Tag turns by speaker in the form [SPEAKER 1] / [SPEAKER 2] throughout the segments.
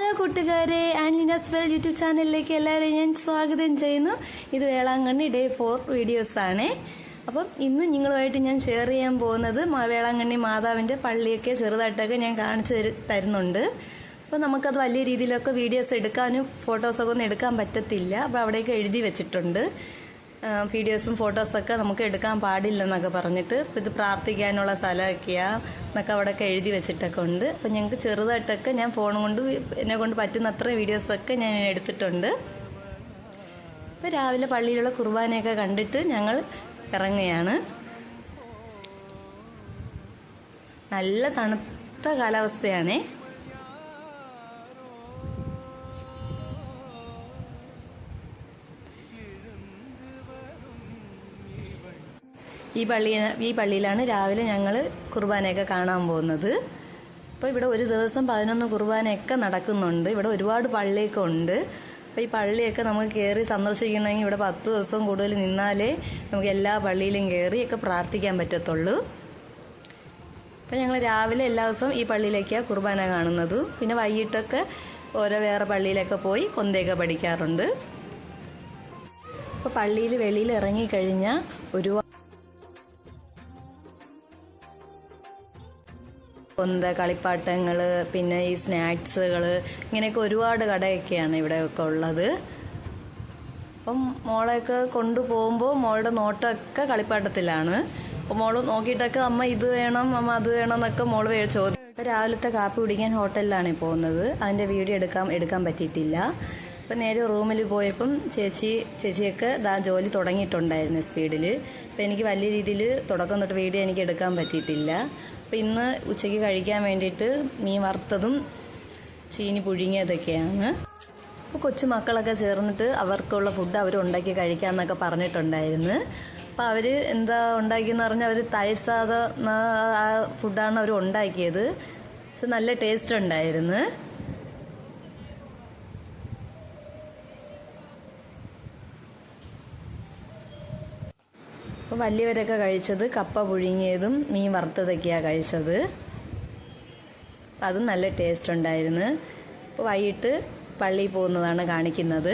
[SPEAKER 1] Hello കൂട്ടുകാരെ, ആൻലിനാസ് well YouTube ചാനലിലേക്ക് എല്ലാവരെയും ഞാൻ സ്വാഗതം ചെയ്യുന്നു. ഇത് വേളാങ്കണ്ണി ഡേ 4 വീഡിയോസ് ആണ്. അപ്പം ഇന്ന് നിങ്ങളുമായിട്ട് ഞാൻ ഷെയർ ചെയ്യാൻ പോകുന്നത് വേളാങ്കണ്ണി മാതാവിന്റെ പള്ളിയൊക്കെ ചെറുതായിട്ടൊക്കെ ഞാൻ കാണിച്ചു തരുന്നുണ്ട്. അപ്പോൾ നമുക്കത് വലിയ രീതിയിലൊക്കെ വീഡിയോസ് എടുക്കാനും ഫോട്ടോസൊക്കെ ഒന്നും എടുക്കാൻ പറ്റത്തില്ല. അപ്പോൾ അവിടെയൊക്കെ എഴുതി വെച്ചിട്ടുണ്ട്, വീഡിയോസും ഫോട്ടോസൊക്കെ നമുക്ക് എടുക്കാൻ പാടില്ലെന്നൊക്കെ പറഞ്ഞിട്ട്. ഇത് പ്രാർത്ഥിക്കാനുള്ള സ്ഥലമൊക്കെയാണ് എന്നൊക്കെ അവിടെയൊക്കെ എഴുതി വെച്ചിട്ടൊക്കെ ഉണ്ട്. അപ്പം ഞങ്ങൾക്ക് ചെറുതായിട്ടൊക്കെ ഞാൻ ഫോൺ കൊണ്ട് എന്നെ കൊണ്ട് പറ്റുന്ന അത്ര വീഡിയോസൊക്കെ ഞാൻ എടുത്തിട്ടുണ്ട്. ഇപ്പം രാവിലെ പള്ളിയിലുള്ള കുർബാനയൊക്കെ കണ്ടിട്ട് ഞങ്ങൾ ഇറങ്ങുകയാണ്. നല്ല തണുത്ത കാലാവസ്ഥയാണേ. ഈ പള്ളിയിലാണ് രാവിലെ ഞങ്ങൾ കുർബാനയൊക്കെ കാണാൻ പോകുന്നത്. അപ്പോൾ ഇവിടെ ഒരു ദിവസം 11 കുർബാനയൊക്കെ നടക്കുന്നുണ്ട്. ഇവിടെ ഒരുപാട് പള്ളിയൊക്കെ ഉണ്ട്. അപ്പോൾ ഈ പള്ളിയൊക്കെ നമുക്ക് കയറി സന്ദർശിക്കണമെങ്കിൽ ഇവിടെ 10 ദിവസം കൂടുതൽ നിന്നാലേ നമുക്ക് എല്ലാ പള്ളിയിലും കയറിയൊക്കെ പ്രാർത്ഥിക്കാൻ പറ്റത്തുള്ളൂ. അപ്പോൾ ഞങ്ങൾ രാവിലെ എല്ലാ ദിവസവും ഈ പള്ളിയിലേക്കാണ് കുർബാന കാണുന്നത്. പിന്നെ വൈകിട്ടൊക്കെ ഓരോ വേറെ പള്ളിയിലൊക്കെ പോയി കൊന്തയൊക്കെ പഠിക്കാറുണ്ട്. അപ്പോൾ പള്ളിയിൽ വെളിയിൽ ഇറങ്ങിക്കഴിഞ്ഞാൽ ഒരുപാട് കൊന്ത, കളിപ്പാട്ടങ്ങൾ, പിന്നെ ഈ സ്നാക്സുകൾ, ഇങ്ങനെയൊക്കെ ഒരുപാട് കടയൊക്കെയാണ് ഇവിടെയൊക്കെ ഉള്ളത്. അപ്പം മോളെയൊക്കെ കൊണ്ടുപോകുമ്പോൾ മോളുടെ നോട്ടമൊക്കെ കളിപ്പാട്ടത്തിലാണ്. അപ്പോൾ മോള് നോക്കിയിട്ടൊക്കെ അമ്മ ഇത് വേണം, അമ്മ അത് വേണം എന്നൊക്കെ മോള് ചോദിച്ചു. രാവിലത്തെ കാപ്പി കുടിക്കാൻ ഹോട്ടലിലാണ് പോകുന്നത്. അതിൻ്റെ വീഡിയോ എടുക്കാൻ പറ്റിയിട്ടില്ല. അപ്പം നേരെ റൂമിൽ പോയപ്പം ചേച്ചിയൊക്കെ ജോലി തുടങ്ങിയിട്ടുണ്ടായിരുന്നു സ്പീഡിൽ. അപ്പം എനിക്ക് വലിയ രീതിയിൽ തുടക്കം തൊട്ട് വീഡിയോ എനിക്ക് എടുക്കാൻ പറ്റിയിട്ടില്ല. അപ്പം ഇന്ന് ഉച്ചയ്ക്ക് കഴിക്കാൻ വേണ്ടിയിട്ട് മീൻ വറുത്തതും ചീനി പുഴുങ്ങിയതൊക്കെയാണ്. അപ്പോൾ കൊച്ചുമക്കളൊക്കെ ചേർന്നിട്ട് അവർക്കുള്ള ഫുഡ് അവർ ഉണ്ടാക്കി കഴിക്കാമെന്നൊക്കെ പറഞ്ഞിട്ടുണ്ടായിരുന്നു. അപ്പോൾ അവർ എന്താ ഉണ്ടാക്കിയെന്ന് പറഞ്ഞാൽ അവർ തൈസാദ ആ ഫുഡാണ് അവർ ഉണ്ടാക്കിയത്. പക്ഷെ നല്ല ടേസ്റ്റ് ഉണ്ടായിരുന്നു. അപ്പോൾ വലിയവരൊക്കെ കഴിച്ചത് കപ്പ പുഴുങ്ങിയതും മീൻ വറുത്തതൊക്കെയാണ് കഴിച്ചത്. അതും നല്ല ടേസ്റ്റ് ഉണ്ടായിരുന്നു. അപ്പോൾ വൈകിട്ട് പള്ളിയിൽ പോകുന്നതാണ് കാണിക്കുന്നത്.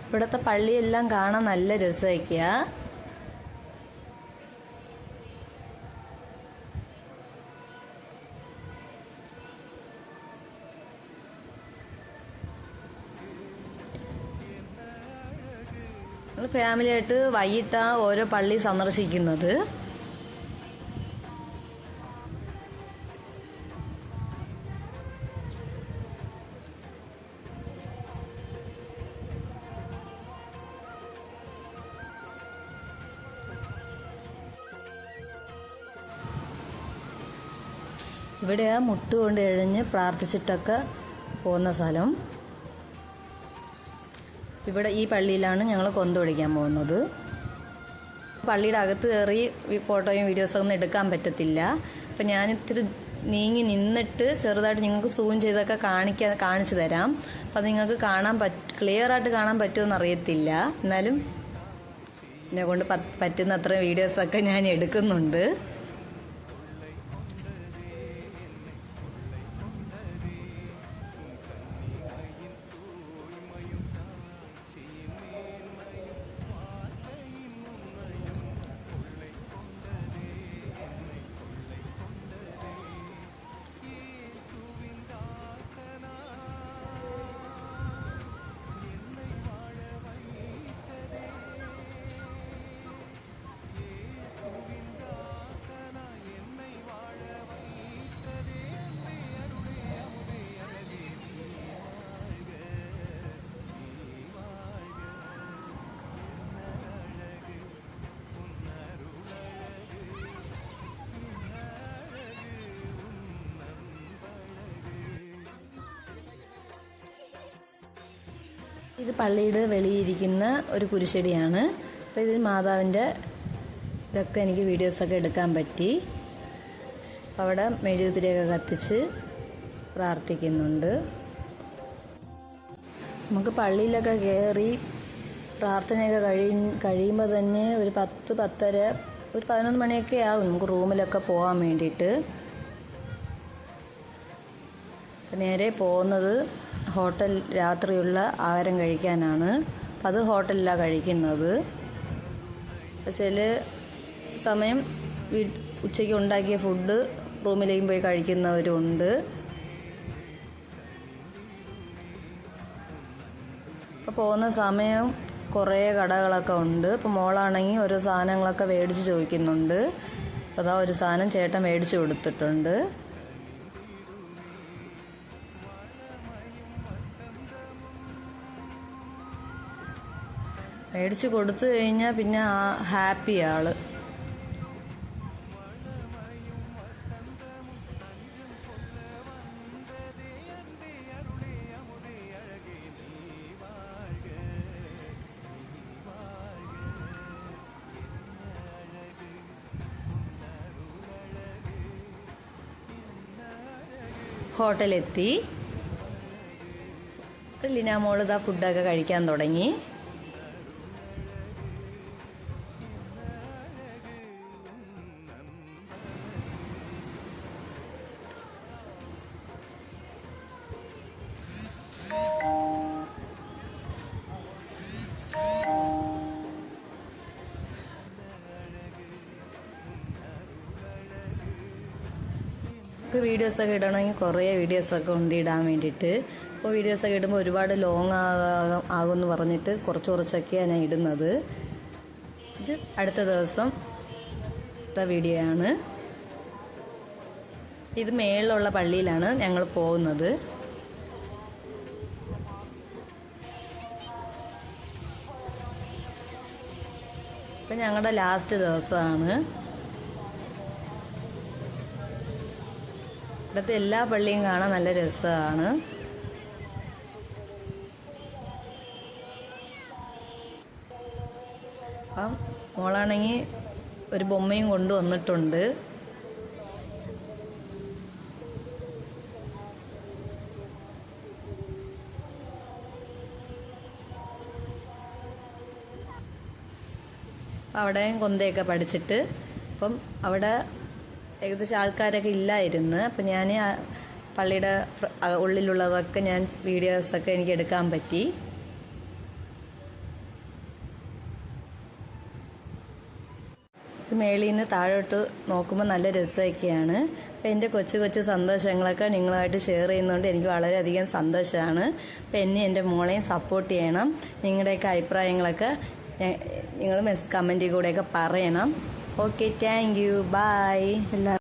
[SPEAKER 1] ഇവിടുത്തെ പള്ളിയെല്ലാം കാണാൻ നല്ല രസമൊക്കെയാണ്. ഫാമിലിയായിട്ട് വൈകിട്ടാണ് ഓരോ പള്ളി സന്ദർശിക്കുന്നത്. ഇവിടെ മുട്ടുകൊണ്ട് എഴഞ്ഞ് പ്രാർത്ഥിച്ചിട്ടൊക്കെ പോകുന്ന സ്ഥലം. ഇവിടെ ഈ പള്ളിയിലാണ് ഞങ്ങൾ കൊന്ത ഒടിക്കാൻ പോകുന്നത്. പള്ളിയുടെ അകത്ത് കയറി ഫോട്ടോയും വീഡിയോസൊക്കെ ഒന്നും എടുക്കാൻ പറ്റത്തില്ല. അപ്പം ഞാനിത്തിരി നീങ്ങി നിന്നിട്ട് ചെറുതായിട്ട് നിങ്ങൾക്ക് സൂം ചെയ്തൊക്കെ കാണിച്ചു തരാം. അപ്പം അത് നിങ്ങൾക്ക് ക്ലിയറായിട്ട് കാണാൻ പറ്റുമെന്ന് അറിയത്തില്ല. എന്നാലും എന്നെ കൊണ്ട് പറ്റുന്ന അത്ര വീഡിയോസൊക്കെ ഞാൻ എടുക്കുന്നുണ്ട്. ഇത് പള്ളിയുടെ വെളിയിരിക്കുന്ന ഒരു കുരിശടിയാണ്. അപ്പോൾ ഇത് മാതാവിൻ്റെ ഇതൊക്കെ എനിക്ക് വീഡിയോസൊക്കെ എടുക്കാൻ പറ്റി. അവിടെ മെഴുകുതിരിയൊക്കെ കത്തിച്ച് പ്രാർത്ഥിക്കുന്നുണ്ട്. നമുക്ക് പള്ളിയിലൊക്കെ കയറി പ്രാർത്ഥനയൊക്കെ കഴിയുമ്പോൾ തന്നെ ഒരു 10, 10:30, ഒരു 11 മണിയൊക്കെ ആകും നമുക്ക് റൂമിലൊക്കെ പോകാൻ വേണ്ടിയിട്ട്. നേരെ പോകുന്നത് ഹോട്ടൽ രാത്രിയുള്ള ആഹാരം കഴിക്കാനാണ്. അപ്പം അത് ഹോട്ടലിലാണ് കഴിക്കുന്നത്. ചില സമയം ഉച്ചയ്ക്ക് ഉണ്ടാക്കിയ ഫുഡ് റൂമിലേക്കും പോയി കഴിക്കുന്നവരുണ്ട്. അപ്പോൾ പോകുന്ന സമയം കുറേ കടകളൊക്കെ ഉണ്ട്. അപ്പോൾ മോളാണെങ്കിൽ ഓരോ സാധനങ്ങളൊക്കെ മേടിച്ച് ചോദിക്കുന്നുണ്ട്. അപ്പോൾ അതാ ഒരു സാധനം ചേട്ടൻ മേടിച്ച് കൊടുത്തിട്ടുണ്ട്. മേടിച്ച് കൊടുത്തു കഴിഞ്ഞാൽ പിന്നെ ഹാപ്പി ആള്. ഹോട്ടലെത്തി. ലിന മോള് ഇതാ ഫുഡൊക്കെ കഴിക്കാൻ തുടങ്ങി. ഇപ്പോൾ വീഡിയോസൊക്കെ ഇടണമെങ്കിൽ കുറേ വീഡിയോസൊക്കെ ഉണ്ട് ഇടാൻ വേണ്ടിയിട്ട്. അപ്പോൾ വീഡിയോസൊക്കെ ഇടുമ്പോൾ ഒരുപാട് ലോങ് ആകുമെന്ന് പറഞ്ഞിട്ട് കുറച്ചൊക്കെയാണ് ഞാൻ ഇടുന്നത്. ഇത് അടുത്ത ദിവസം വീഡിയോ ആണ്. ഇത് മേളിലുള്ള പള്ളിയിലാണ് ഞങ്ങൾ പോകുന്നത്. ഇപ്പം ഞങ്ങളുടെ ലാസ്റ്റ് ദിവസമാണ്. ഇവിടുത്തെ എല്ലാ പള്ളിയും കാണാൻ നല്ല രസമാണ്. അപ്പം മോളാണെങ്കിൽ ഒരു ബൊമ്മയും കൊണ്ടുവന്നിട്ടുണ്ട്. അവിടെയും കൊന്തയൊക്കെ പഠിച്ചിട്ട് അപ്പം അവിടെ ഏകദേശം ആൾക്കാരൊക്കെ ഇല്ലായിരുന്നു. അപ്പം ഞാൻ പള്ളിയുടെ ഉള്ളിലുള്ളതൊക്കെ ഞാൻ വീഡിയോസൊക്കെ എനിക്ക് എടുക്കാൻ പറ്റി. മേളിൽ നിന്ന് താഴോട്ട് നോക്കുമ്പോൾ നല്ല രസമൊക്കെയാണ്. അപ്പം എൻ്റെ കൊച്ചു സന്തോഷങ്ങളൊക്കെ നിങ്ങളുമായിട്ട് ഷെയർ ചെയ്യുന്നതുകൊണ്ട് എനിക്ക് വളരെയധികം സന്തോഷമാണ്. അപ്പം എന്നെ എൻ്റെ മോളെയും സപ്പോർട്ട് ചെയ്യണം. നിങ്ങളുടെയൊക്കെ അഭിപ്രായങ്ങളൊക്കെ നിങ്ങൾ കമൻറ്റിൽ കൂടെയൊക്കെ പറയണം. Okay, thank you, by.